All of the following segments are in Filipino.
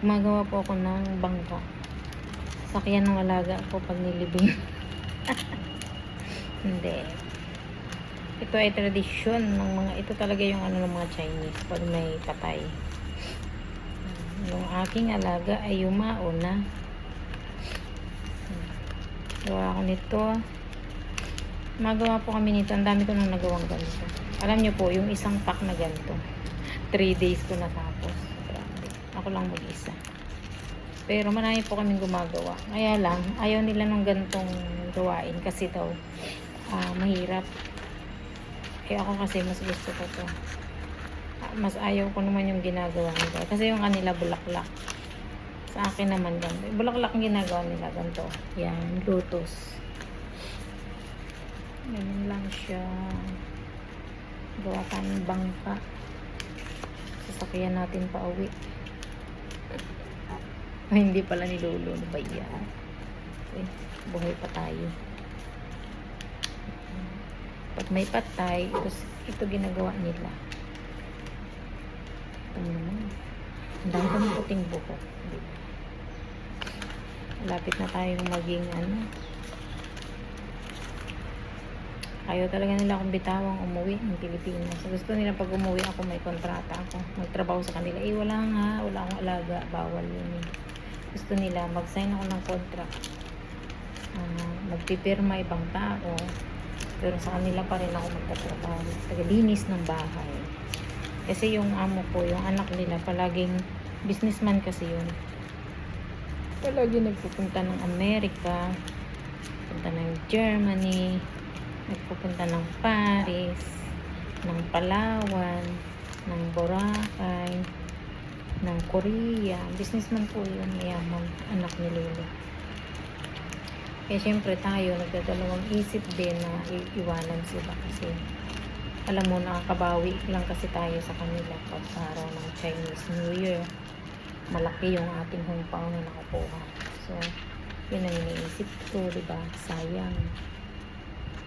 Gumagawa po ako ng bangka. Sakyan ng alaga ko pag nilibing. Hindi. Ito ay tradisyon ng mga, ito talaga yung ano ng mga Chinese pag may patay. Yung aking alaga ay yumao na. Gawa ko nito. Magawa po kami nito. Ang dami ko nang nagawang ganito. Alam nyo po, yung isang pack na ganito, 3 days ko natapos. Grabe. Ako lang mag-isa. Pero marami po kaming gumagawa. Kaya lang, ayaw nila ng ganitong gawain kasi daw mahirap. Eh ako kasi mas gusto ko to. Mas ayaw ko naman yung ginagawa nila. Kasi yung kanila bulaklak. Sa akin naman ganito. Bulaklak ang ginagawa nila ganito. Yan, lotus. Ganun lang siya. Gawa tayong bangka. Sasakyan natin pa uwi. Ay, hindi pala ni Lolo. Ano ba yan? Okay, buhay pa tayo. Pag may patay, ito ginagawa nila. Ang dami ko ng puting buhok. Malapit na tayong maging ayaw talaga nila akong bitawang umuwi ng Pilipinas. So, gusto nila pag umuwi ako may kontrata ako. Magtrabaho sa kanila. Eh wala nga. Wala akong alaga. Bawal yun eh. Gusto nila mag-sign ako ng contract. Magpipirma ibang tao. Pero sa kanila pa rin ako magtatrabaho. Tagalinis ng bahay. Kasi yung amo ko, yung anak nila, palaging businessman kasi yun. Palagi nagpupunta ng Amerika, punta ng Germany, nagpupunta ng Paris, ng Palawan, ng Boracay, ng Korea. Businessman po yun, mayaman, anak ni Lolo. Kaya syempre tayo, nagdadalawang isip din na iiwanan sila kasi alam mo, nakakabawi lang kasi tayo sa kanila pag araw ng Chinese New Year. Malaki yung ating hongpao na nakukuha. So, yun ang iniisip ko, diba? Sayang.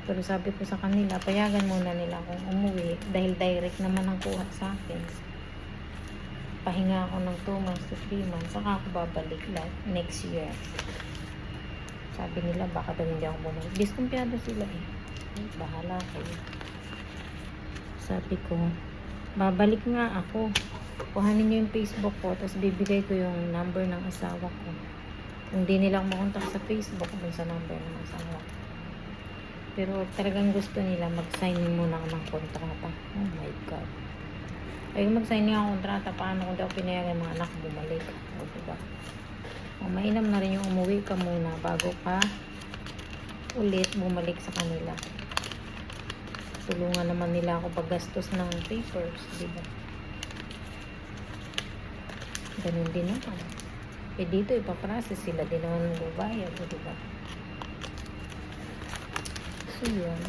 Pero sabi ko sa kanila, payagan muna nila akong umuwi dahil direct naman ang kuha sa akin. Pahinga ako ng 2 months to 3 months, saka ako babalik next year. Sabi nila, baka daw hindi ako bumalik. Diskumpiyado sila eh. Bahala kayo. Sabi ko, babalik nga ako. Kuhanin nyo yung Facebook ko, tapos bibigay ko yung number ng asawa ko. Kung di nila ako makontak sa Facebook, dun sa number ng asawa ko. Pero talagang gusto nila mag-sign muna ako ng kontrata. Oh my God. Ay, mag-sign niya ako ng kontrata, paano kung daw pinayagan mga anak bumalik? O, diba? O, mainam na rin yung umuwi ka muna bago ka ulit bumalik sa kanila. Tulungan naman nila ako paggastos ng papers, diba? Ganun din naman. Eh dito ipaprocess sila din naman ng babayad, diba? So yun.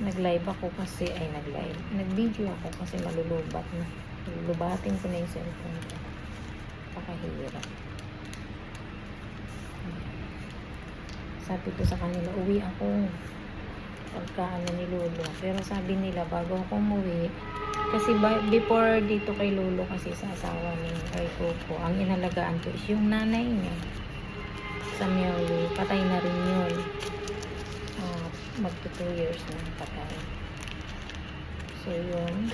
Nag-live ako kasi, nag-video ako kasi malulubat na. Lulubatin ko na yung cellphone ko. Pakahirap. Sabi ko sa kanila, uwi ako pagkaan ni Lolo. Pero sabi nila, bago ako umuwi, kasi before dito kay Lolo kasi sa asawa ni Ray Coco, ang inalagaan ko is yung nanay niya. Sa Miyawli, patay na rin yun. Magto 2 years na patay. So yun,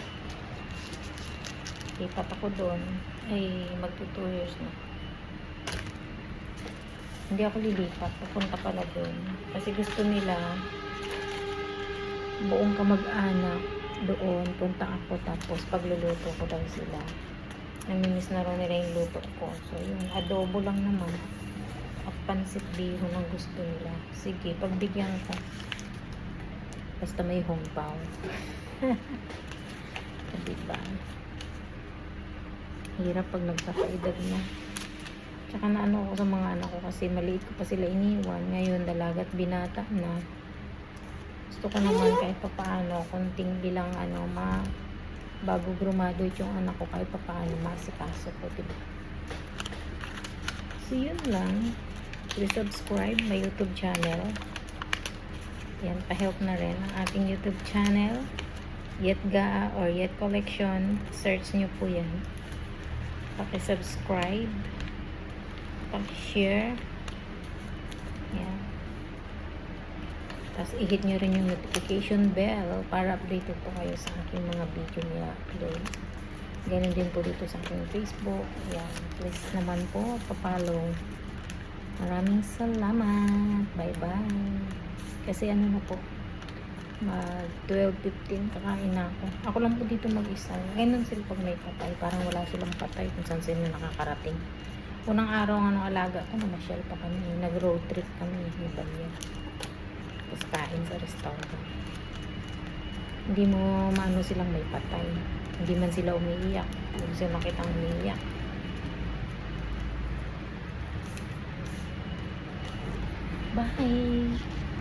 lipat ako doon, ay magto 2 years na. Hindi ako lilipat, pupunta pala doon. Kasi gusto nila, buong kamag-anak doon, punta ako, tapos pagluluto ko daw sila. Namimiss na raw nila yung luto ko. So yung adobo lang naman, at pansit bihon ang gusto nila. Sige, pagbigyan ko. Basta may hongpao. Diba? Hirap pag nagkakaedad na. Tsaka naano ako sa mga anak ko kasi maliit ko pa sila iniwan. Ngayon dalagat binata na. Gusto ko naman kahit papaano konting bilang bago graduate yung anak ko kahit papaano masikaso ko, diba? So yun lang. Please subscribe my YouTube channel. Yan, pa-help na rin ang ating YouTube channel. Yet Gaa or Yet Collection. Search nyo po yan. Paki-subscribe, paki-share. Yan. Tapos i-hit nyo rin yung notification bell para updated po kayo sa aking mga video niya upload. Ganun din po dito sa aking Facebook. Yan. Please naman po, papalo. Maraming salamat. Bye-bye. Kasi ano na po, mag 12:15 kakain na ako. Ako lang po dito mag-isa. Ganun sila pag may patay. Parang wala silang patay kung saan sila nakakarating. Unang araw ng alaga ko, namasyal pa kami. Nag-road trip kami. May balya. Tapos kain sa restaurant. Hindi mo maano silang may patay. Hindi man sila umiiyak. Hindi sila nakitang umiiyak. Bye!